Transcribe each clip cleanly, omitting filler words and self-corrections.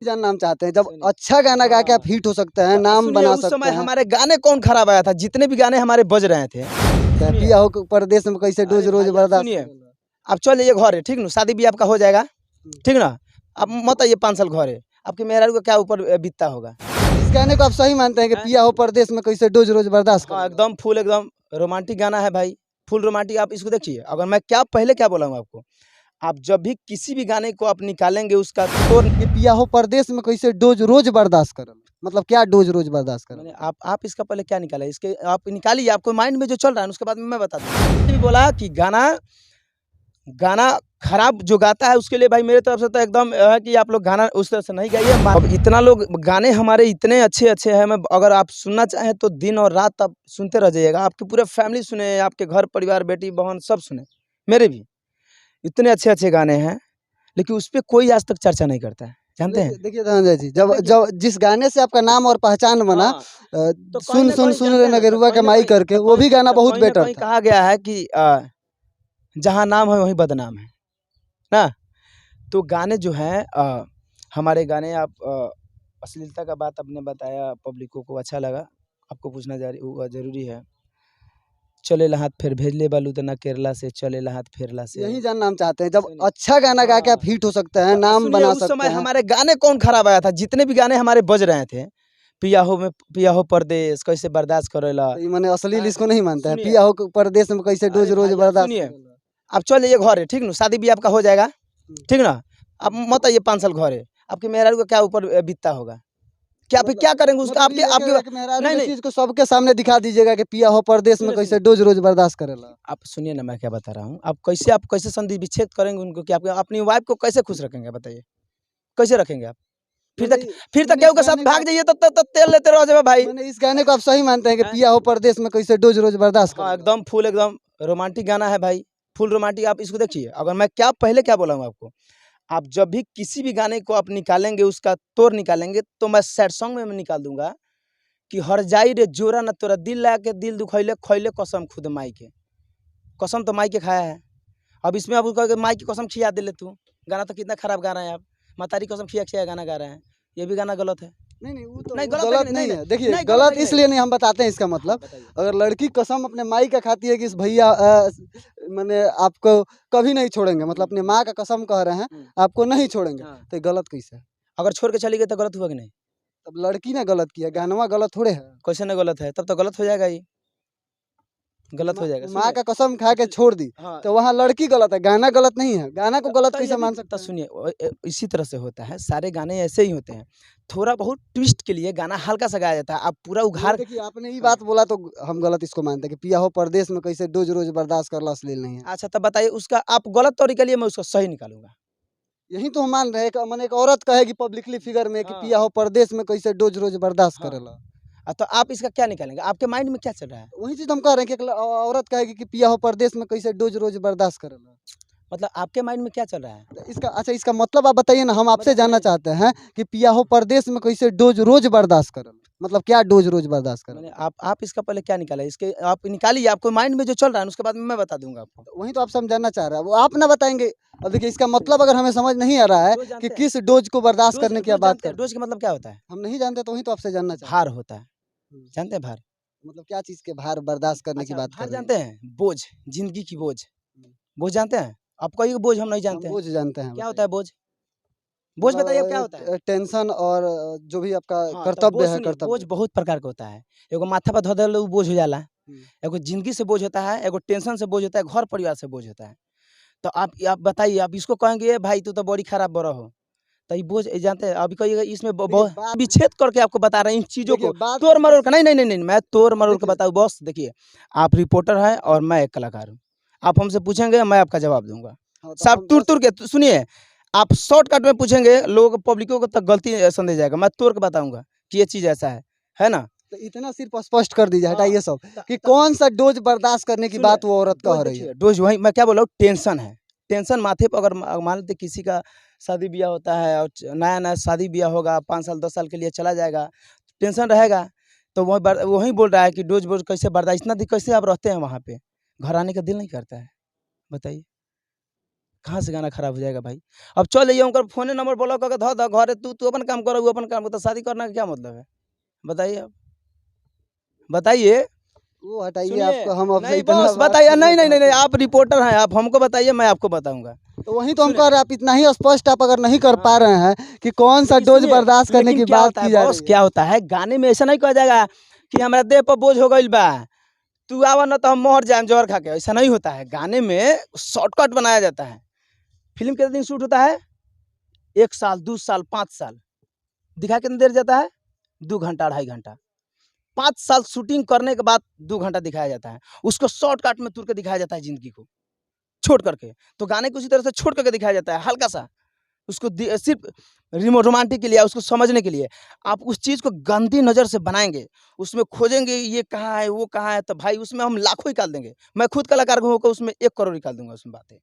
जान नाम चाहते हैं, जब सुनिए। अच्छा गाना गा के आप हिट हो सकते हैं, नाम सुनिए, बना उस सकते समय हैं। हमारे गाने कौन खराब आया था, जितने भी गाने हमारे बज रहे थे। सुनिए। पिया हो परदेश में कैसे अरे रोज रोज भाई, आप बर्दाश्त सुनिए। करेला। आप चल जाइए घर है, ठीक ना, शादी भी आपका हो जाएगा, ठीक ना। आप मत आइए 5 साल घर है, आपके मेहरारू का क्या ऊपर बीतता होगा। इस गाने को आप सही मानते हैं कि हैं? पिया हो परदेश में कैसे रोज रोज बर्दाश्त हाँ, करेला। एकदम फुल, एकदम रोमांटिक गाना है भाई, फुल रोमांटिक। आप इसको देखिए, अगर मैं क्या पहले क्या बोला हूँ आपको, आप जब भी किसी भी गाने को आप निकालेंगे उसका तोड़। कि पिया हो परदेश में कैसे डोज रोज बर्दाश्त करेला, मतलब क्या डोज रोज बर्दाश्त मैंने करेला। आप इसका पहले क्या निकाला, इसके आप निकालिए, आपको माइंड में जो चल रहा है उसके बाद में मैं बता दूँ। भी बोला कि गाना गाना खराब जो गाता है उसके लिए भाई मेरे तरफ से तो एकदम है कि आप लोग गाना उस तरह से नहीं गाइए। अब इतना लोग गाने हमारे इतने अच्छे-अच्छे हैं, मैं अगर आप सुनना चाहें तो दिन और रात आप सुनते रह जाइएगा। आपकी पूरे फैमिली सुने, आपके घर परिवार, बेटी-बहन सब सुने, मेरे भी। इतने अच्छे-अच्छे गाने हैं, लेकिन उस पे कोई आज तक चर्चा नहीं करता है, जानते हैं? देखिए देखिए धनंजय जी, जब देखिए। जब जिस गाने से आपका नाम और पहचान बना, हाँ, तो कहीं सुन न सुन कहीं सुन जानते रे हैं ना, नगरुआ के माई करके, वो भी गाना बहुत कहीं न बेटर कहीं था। कहा गया है कि जहाँ नाम है वहीं बदनाम है, ना? तो गाने जो हैं हमारे गाने आप अश्लीलता का बात आपने बताया, पब्लिकों को अच्छा लगा, आपको पूछना जारी हुआ ज़रूरी है। चलेला हाथ फेर भेजले बालू तना केरला से, चलेला हाथ फेरला से। यही जान नाम चाहते हैं, जब सुनिए। अच्छा गाना गा के आप हिट हो सकते हैं, नाम सुनिए, बना उस सकते समय हैं। हमारे गाने कौन खराब आया था, जितने भी गाने हमारे बज रहे थे, पिया हो परदेस, कैसे बर्दाश्त करेला। तो ये माने अश्लील इसको नहीं मानते हैं, सुनिए। पिया हो परदेश में कैसे अरे रोज रोज भाई, आप बर्दाश्त सुनिए। करेला। आप चल जाइए घर है, ठीक ना, शादी भी आपका हो जाएगा, ठीक ना। आप मत आइए 5 साल घर है, आपके मेहरारू का क्या ऊपर बीतता होगा। क्या फिर क्या करेंगे उसका, मतलब आपके ये आपके एक मेहरारू नहीं, के नहीं। चीज को सबके सामने दिखा दीजिएगा कि पिया हो परदेश में सुनिए, कैसे सुनिए। रोज रोज बर्दाश्त करेला। आप सुनिए ना, मैं क्या बता रहा हूँ। आप कैसे संधि विच्छेद करेंगे उनको, कि आप अपनी वाइफ़ को कैसे खुश रखेंगे बताइए? कैसे रखेंगे आप? फिर मैंने तक फिर तक मैंने इस केहू के साथ गाने को भाग जाइए तो तेल लेते रह जाइए भाई। मैंने इस गाने को आप सही मानते हैं कि हैं? पिया हो परदेश में कैसे रोज रोज बर्दाश्त हाँ, करेला। एकदम फुल, एकदम रोमांटिक गाना है भाई, फुल रोमांटिक। आप इसको देखिए, अगर मैं क्या पहले क्या बोला हूँ आपको, आप जब भी किसी भी गाने को आप निकालेंगे उसका तोड़ निकालेंगे तो मैं सैड सॉन्ग में मैं निकाल दूँगा कि हर जाई रे जोरा ना तोरा दिल लाके दिल दुखइले खइले कसम खुद माई के। कसम तो माई के खाया है। अब इसमें अब उसको माई की कसम खिया दे ले तू। गाना तो कितना खराब गा रहे हैं आप। मातारी कसम खिया-खिया गाना गा रहे हैं। ये भी गाना गलत है। नहीं नहीं वो गलत है कि गलत नहीं? नहीं नहीं, है। नहीं। देखिए नहीं गलत है गलत कि नहीं? इसलिए नहीं, हम बताते हैं इसका हाँ, मतलब। बताइए। अगर लड़की कसम अपने माई का खाती है कि इस भैया माने आपको कभी नहीं छोड़ेंगे, मतलब अपने माँ का कसम कह रहे हैं, हुँ। आपको नहीं छोड़ेंगे, हाँ। तो ये गलत कैसे है? अगर छोड़ के चली गई तो गलत हुआ कि नहीं? तब लड़की ने गलत किया, गानवा गलत थोड़े है। कैसे नहीं गलत है? तब तो गलत हो जाएगा ये। गलत हो जाएगा। माँ सुनिए। का कसम खा के छोड़ दी, हाँ। तो वहाँ लड़की गलत है, गाना गलत नहीं है। गाना को गलत तो कैसे ये भी मान तो सकते हैं? सुनिए, इसी तरह से होता है, सारे गाने ऐसे ही होते हैं। थोड़ा बहुत ट्विस्ट के लिए गाना हल्का सा गाया जाता है, आप पूरा चलिए उघाड़। देखिए, आपने ये हाँ। बात बोला तो हम गलत इसको मानते हैं कि पिया हो परदेश में कैसे रोज-रोज बर्दाश्त करला अश्लील नहीं है। अच्छा, तब बताइए उसका आप गलत तरीके लिए मैं उसको सही निकालूँगा। यही तो हम मान रहे हैं कि माने एक औरत कहेगी पब्लिकली फिगर में कि हाँ। पिया हो परदेश में कैसे रोज-रोज बर्दाश्त हाँ। करेला। तो आप इसका क्या निकालेंगे? आपके माइंड में क्या चल रहा है? वही चीज़ हम कह रहे हैं कि एक औरत कहेगी कि पिया हो परदेश में कैसे रोज-रोज बर्दाश्त करेला। मतलब आपके माइंड में क्या चल रहा है? तो इसका अच्छा, इसका मतलब आप बताइए ना, हम आपसे मतलब जानना नहीं। चाहते हैं कि पिया हो परदेश में कैसे रोज बर्दाश्त करेला। मतलब क्या रोज बर्दाश्त मैंने करेला? आप इसका पहले क्या निकाला? इसके आप निकालिए, आपको माइंड में जो चल रहा है ना उसके बाद में मैं बता दूँगा आपको। तो वही तो आपसे हम जानना चाह रहे हैं, वो आप ना बताएँगे। अब देखिए, इसका मतलब अगर हमें समझ नहीं आ रहा है डोज़ कि जानते हैं? किस डोज़ को बर्दाश्त करने की आप बात जानते हैं? करते हैं। डोज़ का मतलब क्या होता है? हम नहीं जानते, तो वही तो आपसे जानना चाहते भार हैं। होता है। हुँ। जानते हैं भार? मतलब क्या चीज़ के भार बर्दाश्त करने की अच्छा, बात कर भार रहे हैं? जानते हैं? बोझ, ज़िंदगी की बोझ। हुँ। बोझ जानते हैं? आप कहिए बोझ हम नहीं हम जानते हैं। बोझ जानते हैं, क्या होता है बताइए। बोझ? बोझ मतलब बताइए अब क्या होता है? टेंशन और जो भी आपका हाँ, तो कर्तव्य बोझ है, सुनिए, बोझ कर्तव्य। बहुत प्रकार का होता है। एगो माथा पर धऽ देला उ बोझ हो जाला। हुँ। एगो ज़िंदगी से बोझ होता है, एगो टेंशन से बोझ होता है, घर परिवार से बोझ होता है। तो आप बताइए, आप इसको कहेंगे ए भाई तू तो बड़ी खराब बड़ा हो। तो ये बोझ जानते हैं, अभी कहिएगा इसमें ब देखिए ब बात विच्छेद करके आपको बता रहे हैं इन चीज़ों देखिए को, बात तोड़-मरोड़ के किसी नहीं, नहीं, नहीं, नहीं, मैं तोड़-मरोड़ के देखिए बताऊँ बॉस देखिए, आप रिपोर्टर हैं और मैं एक कलाकार हूँ। आप हमसे पूछेंगे, मैं आपका जवाब दूँगा। हाँ, तो साहब हम बस तुर-तुर के सुनिए, आप शॉर्टकट में पूछेंगे, लोगों को पब्लिकों को तो गलती संदेश जाएगा, मैं तोड़ के बताऊँगा कि ये चीज़ ऐसा है ना? तो इतना सिर्फ स्पष्ट कर दीजिए, हाँ, हटाइए सब, त कि त कौन-सा डोज़ बर्दाश्त करने की सुनिए, बात वो औरत डोज़ कह रही है। देखिए, डोज़ वही मैं क्या बोल रहा हूँ, टेंशन है। टेंशन माथे पे अगर मान लीजिए किसी का शादी-ब्याह होता है और नया-नया शादी-ब्याह होगा, 5 साल 10 साल के लिए चला जाएगा, टेंशन रहेगा, तो वही बोल रहा है कि डोज़-वोज़ कैसे बर्दाश्त इतना दिन कैसे आप रहते हैं वहाँ पे? घर आने का दिल नहीं करता है? बताइए। कहाँ से गाना खराब हो जाएगा भाई? अब चल जाइए उनका फ़ोने नंबर ब्लॉक करके धऽ द घरे तू अपन काम कर, वो अपन काम कर, तो शादी करने का क्या मतलब है? बताइए आप। बताइए। वो हटाइए, सुनिए, आपको हम आपसे नहीं इतना बॉस बात बताइए, करना नहीं, नहीं, नहीं, चाहते नहीं, हैं। आप रिपोर्टर हैं, आप हमको बताइए, मैं आपको बताऊँगा। तो वही तो हम सुनिए, कह रहे हैं, आप इतना ही स्पष्ट आप अगर नहीं कर हाँ, पा रहे हैं कि कौन सा नहीं डोज सुनिए, बर्दाश्त करने लेकिन की क्या बात होता है की जा बॉस, रही है। क्या होता है, गाने में ऐसा नहीं कहा जाएगा कि हमरा देह पर बोझ हो गइल बा, तू आवा ना तो हम मर जाएम ज़हर खा के, ऐसा नहीं होता है। गाने में शॉर्टकट बनाया जाता है। फ़िल्म कितने दिन शूट होता है? 1 साल, 2 साल, 5 साल। दिखाया कितनी देर जाता है? 2 घंटा, ढाई घंटा। 5 साल शूटिंग करने के बाद 2 घंटा दिखाया जाता है। उसको शॉर्टकट में तुर के दिखाया जाता है ज़िंदगी को, छोड़ करके। तो गाने को उसी तरह से छोड़ करके दिखाया जाता है, हल्का-सा। उसको सिर्फ़ रोमांटिक के लिए, उसको समझने के लिए। आप उस चीज़ को गंदी नज़र से बनाएँगे, उसमें खोजेंगे ये कहाँ है, वो कहाँ है, तो भाई उसमें हम लाखों निकाल देंगे। मैं खुद कलाकार होकर उसमें 1 करोड़ निकाल दूँगा उसमें बातें,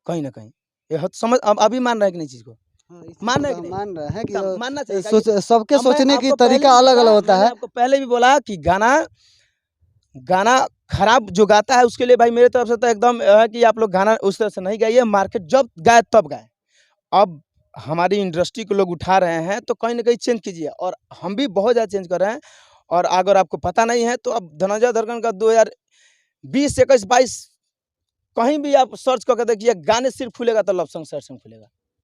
कहीं न कहीं। ये हद समझ अब अभी मान रहे हैं कि नहीं चीज़ को? हाँ, इस चीज़ मान को रहे तो हैं कि हम नहीं? मान रहे हैं कि तब मानना चाहिए क्या सोच सबके अब मैं सोचने की आपको पहले तरीका भी अलग-अलग बोला, होता मैंने है। आपको पहले भी बोला कि गाना गाना खराब जो गाता है उसके लिए भाई मेरे तरफ से तो एकदम है कि आप लोग गाना उस तरह से नहीं गाइए, मार्केट जब गाए तब गाएँ। अब हमारी इंडस्ट्री को लोग उठा रहे हैं तो कहीं न कहीं चेंज कीजिए, और हम भी बहुत ज़्यादा चेंज कर रहे हैं। और अगर आपको पता नहीं है तो अब धनंजय धड़कन का 2020, 21, 22 कहीं भी आप सर्च करके देखिए, गाने सिर्फ़ खुलेगा तो लव सॉन्ग सर्च में खुलेगा।